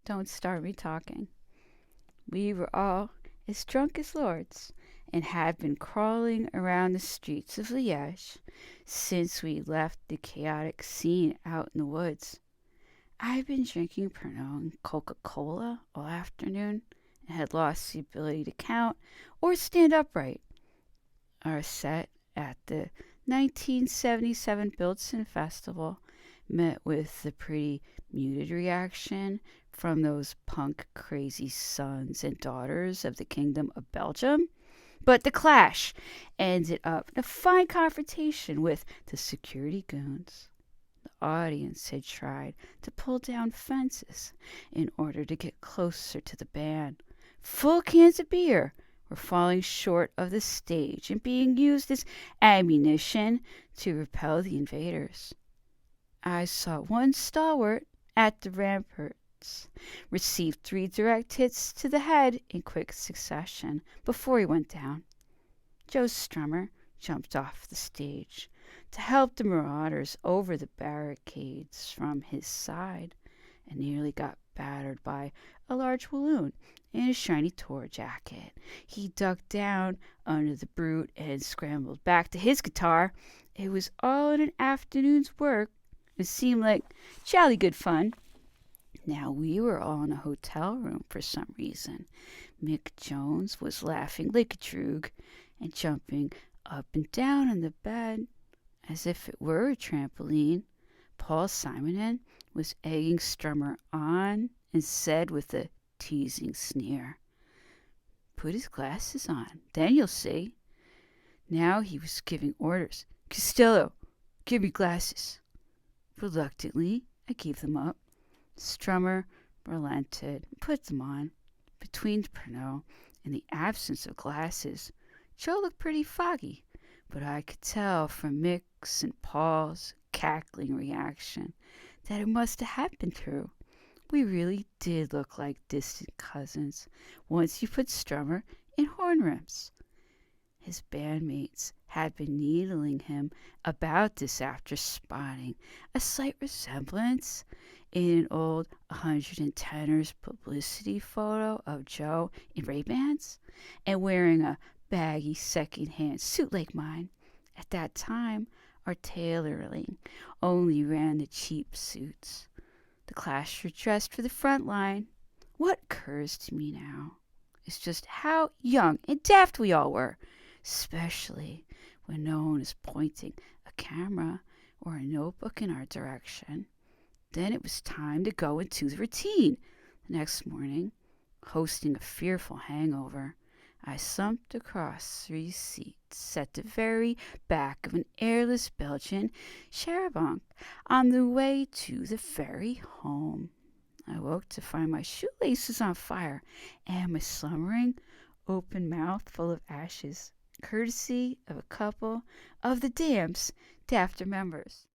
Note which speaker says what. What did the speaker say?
Speaker 1: don't start me talking. We were all as drunk as lords, and had been crawling around the streets of Liège since we left the chaotic scene out in the woods. I'd been drinking Pernod and Coca-Cola all afternoon and had lost the ability to count or stand upright. Our set at the 1977 Billson Festival met with the pretty muted reaction from those punk crazy sons and daughters of the Kingdom of Belgium. But the clash ended up in a fine confrontation with the security goons. The audience had tried to pull down fences in order to get closer to the band. Full cans of beer were falling short of the stage and being used as ammunition to repel the invaders. I saw one stalwart at the ramparts receive 3 direct hits to the head in quick succession before he went down. Joe Strummer jumped off the stage to help the marauders over the barricades from his side and nearly got battered by a large walloon in a shiny tour jacket. He ducked down under the brute and scrambled back to his guitar. It was all in an afternoon's work. It seemed like jolly good fun. Now we were all in a hotel room for some reason. Mick Jones was laughing like a droog and jumping up and down on the bed as if it were a trampoline. Paul Simonon was egging Strummer on and said with a teasing sneer, "Put his glasses on, then you'll see." Now he was giving orders. "Costello, give me glasses." Reluctantly, I gave them up. Strummer relented and put them on. Between Pernod and the absence of glasses, Joe looked pretty foggy, but I could tell from Mick's and Paul's cackling reaction that it must have happened through. We really did look like distant cousins once you put Strummer in horn rims. His bandmates had been needling him about this after spotting a slight resemblance in an old 110ers publicity photo of Joe in Ray-Bans and wearing a baggy second-hand suit like mine. At that time, our tailoring only ran the cheap suits. The Clash were dressed for the front line. What occurs to me now is just how young and daft we all were, especially when no one is pointing a camera or a notebook in our direction. Then it was time to go into the routine. The next morning, hosting a fearful hangover, I slumped across 3 seats at the very back of an airless Belgian charabanc on the way to the ferry home. I woke to find my shoelaces on fire and my slumbering open mouth full of ashes, courtesy of a couple of the Dam's dafter members.